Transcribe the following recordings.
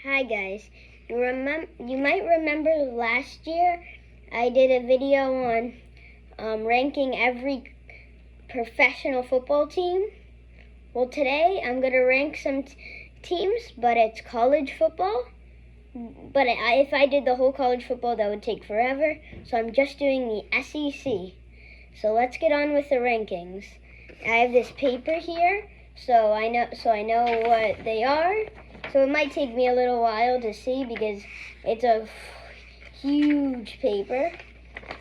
Hi guys, you might remember last year I did a video on ranking every professional football team. Well, today I'm going to rank some teams, but it's college football. But if I did the whole college football, that would take forever. So I'm just doing the SEC. So let's get on with the rankings. I have this paper here, so I know what they are. So it might take me a little while to see because it's a huge paper.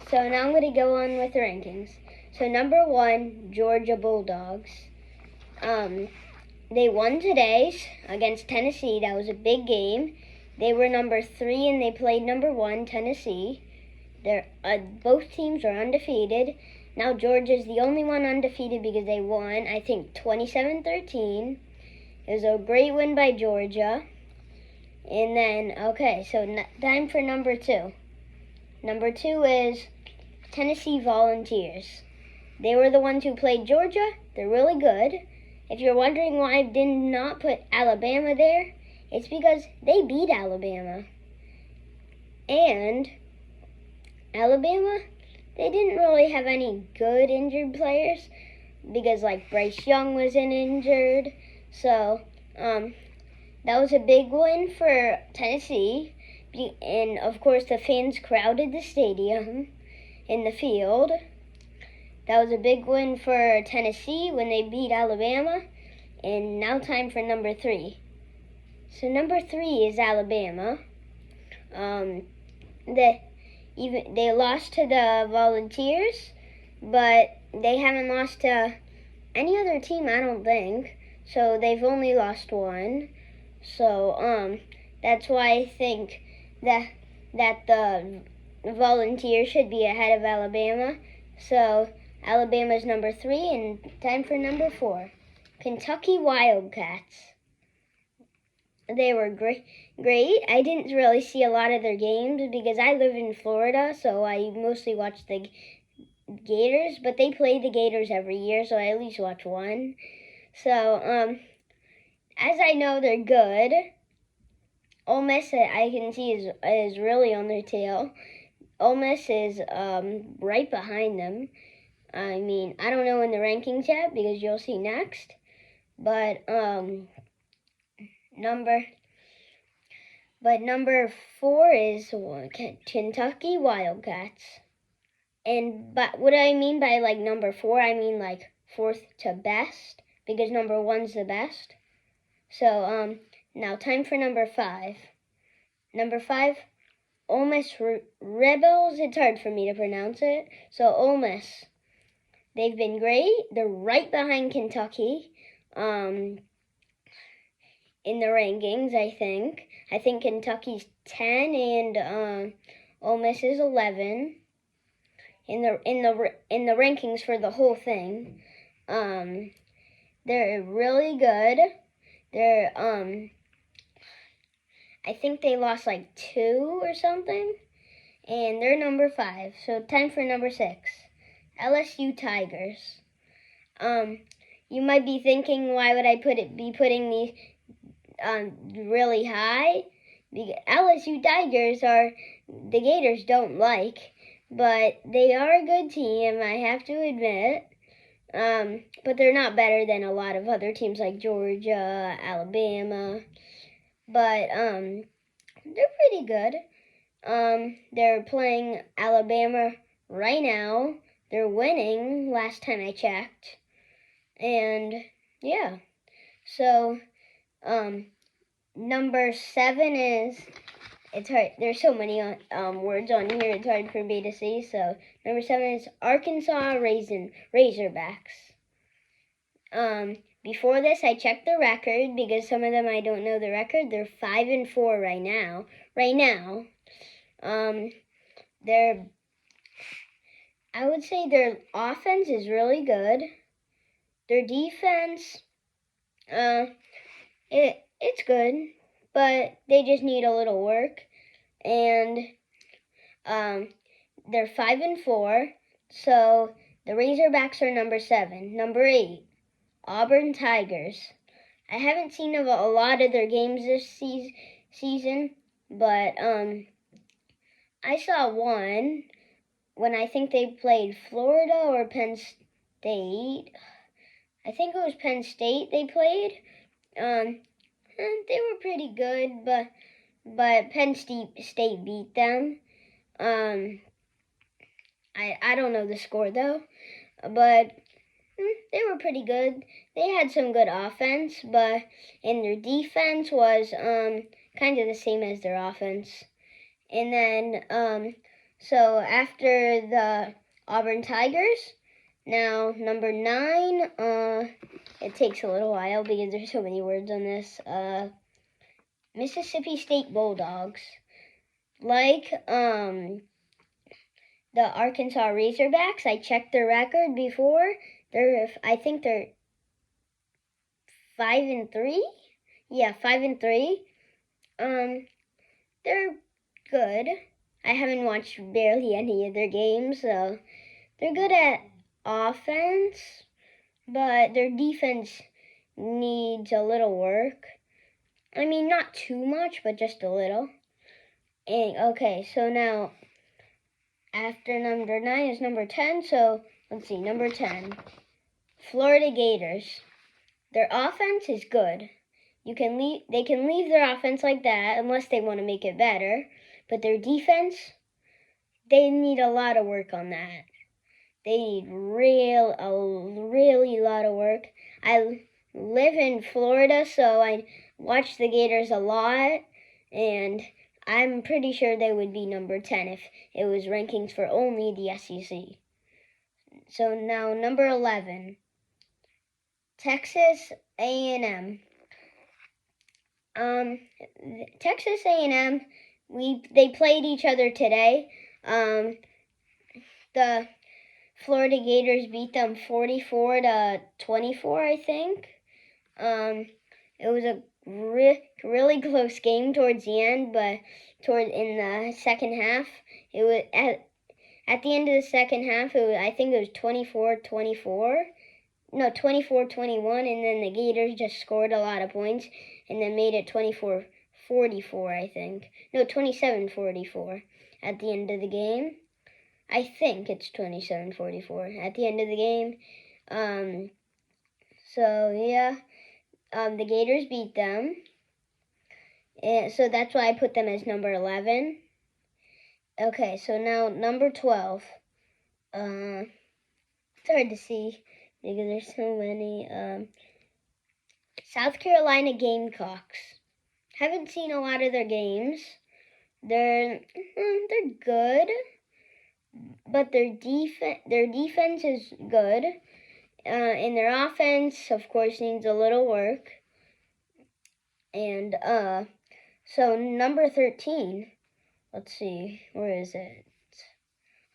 So now I'm going to go on with the rankings. So number 1, Georgia Bulldogs. They won today against Tennessee. That was a big game. They were number 3 and they played number 1, Tennessee. Both teams are undefeated. Now Georgia's the only one undefeated because they won, I think, 27-13. It was a great win by Georgia. And then, okay, so time for number 2. Number 2 is Tennessee Volunteers. They were the ones who played Georgia. They're really good. If you're wondering why I did not put Alabama there, it's because they beat Alabama. And Alabama, they didn't really have any good injured players because like Bryce Young wasn't injured. So that was a big win for Tennessee. And of course the fans crowded the stadium in the field. That was a big win for Tennessee when they beat Alabama. And now time for number 3. So number 3 is Alabama. They lost to the Volunteers, but they haven't lost to any other team, I don't think. So they've only lost one. So that's why I think that the Volunteers should be ahead of Alabama. So Alabama's number 3, and time for number 4. Kentucky Wildcats. They were great. I didn't really see a lot of their games because I live in Florida, so I mostly watch the Gators, but they play the Gators every year, so I at least watch one. So, as I know they're good, Ole Miss, I can see is really on their tail. Ole Miss is right behind them. I mean, I don't know in the rankings yet because you'll see next. But number 4 is Kentucky Wildcats. But what I mean by like number 4, I mean like 4th to best because number 1's the best. So now time for number 5. Number 5, Ole Miss Rebels. It's hard for me to pronounce it. So Ole Miss, they've been great. They're right behind Kentucky in the rankings, I think. I think Kentucky's 10 and Ole Miss is 11 in the rankings for the whole thing. They're really good. They're I think they lost like 2 or something, and they're number 5. So time for number 6, LSU Tigers. You might be thinking, why would I be putting these really high? Because LSU Tigers are the Gators don't like, but they are a good team, I have to admit. But they're not better than a lot of other teams like Georgia, Alabama. But they're pretty good. They're playing Alabama right now. They're winning last time I checked. And yeah. So number 7 is, it's hard. There's so many words on here. It's hard for me to see. So number 7 is Arkansas Razorbacks. Before this, I checked the record because some of them I don't know the record. They're 5-4 right now. I would say their offense is really good. Their defense, it's good, but they just need a little work. And they're 5-4. So the Razorbacks are number 7. Number 8, Auburn Tigers. I haven't seen a lot of their games this season, but I saw one when I think they played Florida or Penn State. I think it was Penn State they played. They were pretty good, but Penn State beat them. I don't know the score though, but they were pretty good. They had some good offense, but and their defense was kind of the same as their offense. And then so after the Auburn Tigers, now number 9, it takes a little while because there's so many words on this. Mississippi State Bulldogs. Like the Arkansas Razorbacks, I checked their record before. I think they're 5-3. Yeah, 5-3. They're good. I haven't watched barely any of their games, so they're good at offense, but their defense needs a little work. I mean, not too much, but just a little. And okay, so now after number 9 is number 10. So let's see, number 10, Florida Gators. Their offense is good. They can leave their offense like that unless they want to make it better. But their defense, they need a lot of work on that. They need a really lot of work. I live in Florida, so I watch the Gators a lot, and I'm pretty sure they would be number 10 if it was rankings for only the SEC. So now number 11, Texas A&M. Texas A&M, they played each other today. The Florida Gators beat them 44-24, I think. It was a really close game towards the end, but in the second half, it was at the end of the second half, I think it was 24-24. No, 24-21, and then the Gators just scored a lot of points and then made it 24-44, I think. No, 27-44 at the end of the game. I think it's 27-44 at the end of the game. So yeah, the Gators beat them. And so that's why I put them as number 11. Okay, so now number 12. It's hard to see because there's so many. South Carolina Gamecocks. Haven't seen a lot of their games. They're good, but their defense is good, and their offense, of course, needs a little work. And so number 13. Let's see, where is it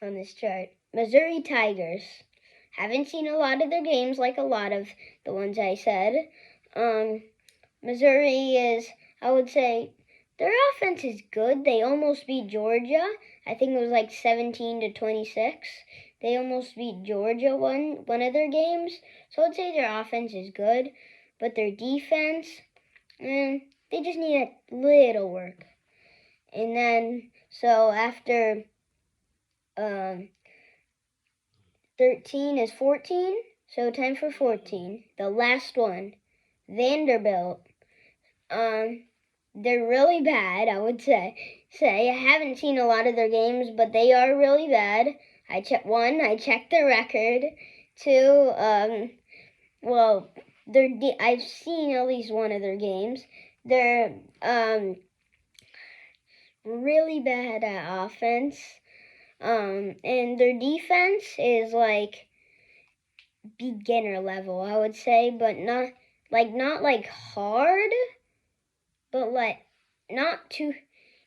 on this chart? Missouri Tigers. Haven't seen a lot of their games, like a lot of the ones I said. Missouri is, I would say, their offense is good. They almost beat Georgia. I think it was like 17-26. They almost beat Georgia one of their games. So I would say their offense is good, but their defense, they just need a little work. And then, so after 13 is 14. So time for 14. The last one, Vanderbilt. They're really bad, I would say. I haven't seen a lot of their games, but they are really bad. I checked their record. 2, I've seen at least one of their games. They're really bad at offense. And their defense is like beginner level, I would say, but not hard, but like not too.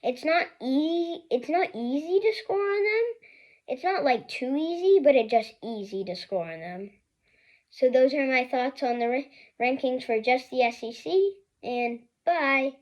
It's not easy to score on them. It's not like too easy, but it's just easy to score on them. So those are my thoughts on the rankings for just the SEC, and bye.